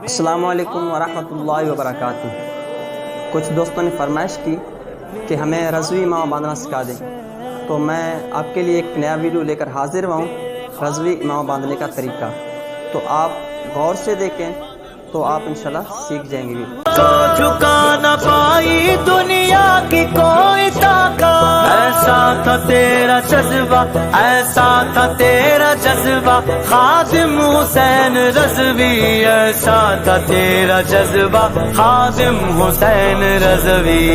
السلام علیکم ورحمۃ اللہ وبرکاتہ۔ کچھ دوستوں نے فرمائش کی کہ ہمیں رضوی امامہ باندھنا سکھا دیں، تو میں آپ کے لیے ایک نیا ویڈیو لے کر حاضر ہوا ہوں، رضوی امامہ باندھنے کا طریقہ۔ تو آپ غور سے دیکھیں تو آپ انشاءاللہ سیکھ جائیں گے۔ جھکا نہ پائی دنیا کی کوئی طاقت، ایسا تھا تیرا جذبہ، ایسا تھا تیرا جذبہ خادم حسین رضوی، ایسا تھا تیرا جذبہ خادم حسین رضوی۔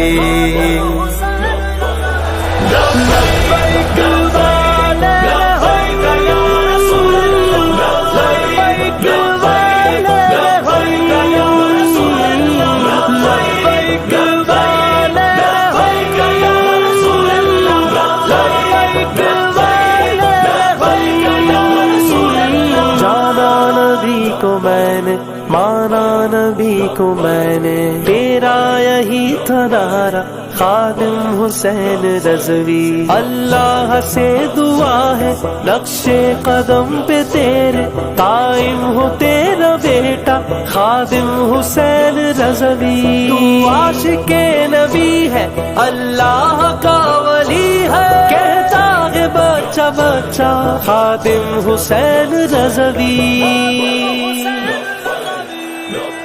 مانا نبی کو میں نے، تیرا یہی تھا نعرہ خادم حسین رضوی۔ اللہ سے دعا ہے نقش قدم پہ تیرے، قائم ہو تیرا بیٹا خادم حسین رضوی۔ تو عاشق نبی ہے، اللہ کا ولی ہے، کہتا ہے بچہ بچہ خادم حسین رضوی۔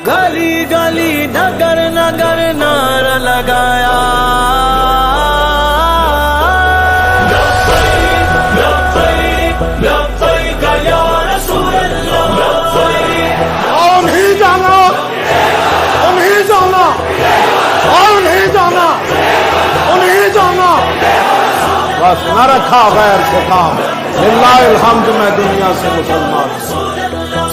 گلی گلی نگر نگر نعرہ لگایا، اور نہیں جانا، اور نہیں جانا، اور نہیں جانا، اور نہیں جانا، بس نہ رکھا غیر سے کام، للہ الحمد میں دنیا سے مسلمان۔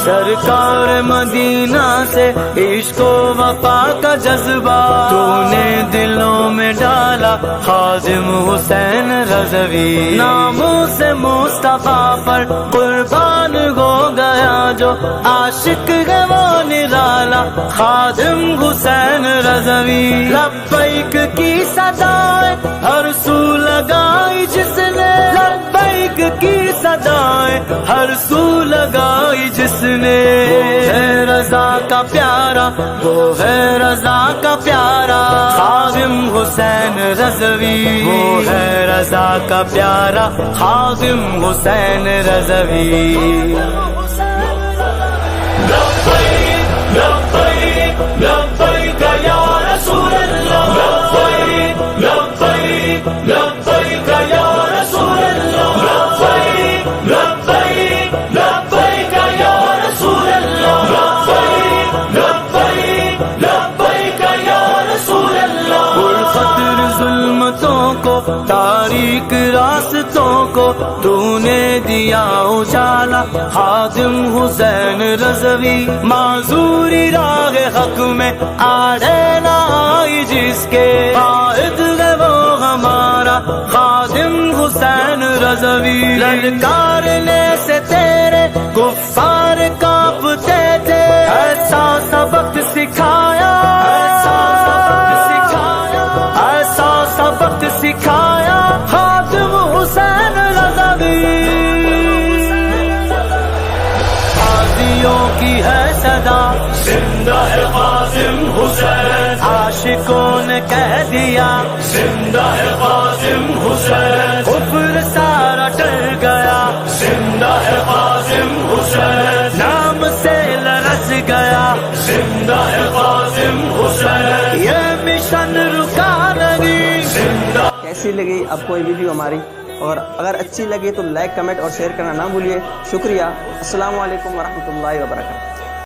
سرکار مدینہ سے عشق و وفا کا جذبہ تو نے دلوں میں ڈالا خادم حسین رضوی۔ ناموں سے مصطفیٰ پر قربان ہو گیا جو عاشق ہے وہ نرالا خادم حسین رضوی۔ لبیک کی صدائیں ہر سو لگائی جس نے، لبیک کی صدائیں ہر سو لگائی جس نے، وہ ہے رضا کا پیارا، وہ ہے رضا کا پیارا خادم حسین رضوی، وہ ہے رضا کا پیارا خادم حسین رضوی۔ لبیک لبیک یا رسول اللہ، لبیک لبیک لبیک یا رسول اللہ، لبیک لبیک لبیک یا رسول اللہ، لبیک لبیک لبیک یا رسول اللہ۔ پرخطر ظلمتوں کو، تاریک راستوں کو تو نے دیا اجالا خادم حسین رضوی۔ معذوری راہ حق میں آڑے نہ آئی جس کے، قائد ہے وہ ہمارا خادم حسین رضوی۔ للکارنے سے تیرے کفار کانپتے تھے، ایسا سبق سکھایا، ایسا سبق سکھایا، ایسا سبق سکھایا خادم حسین رضوی۔ غازیوں کی ہے صدا، زندہ ہے قاسم حسین، عاشقوں نے کہہ دیا زندہ ہے قاسم حسین، کفر سارا ٹل گیا زندہ ہے قاسم حسین، نام سے لرز گیا زندہ ہے قاسم حسین، یہ مشن رکا نہیں زندہ۔ کیسی لگی آپ کو یہ ویڈیو ہماری؟ اور اگر اچھی لگی تو لائک، کمنٹ اور شیئر کرنا نہ بھولیے۔ شکریہ۔ السلام علیکم ورحمۃ اللہ وبرکاتہ۔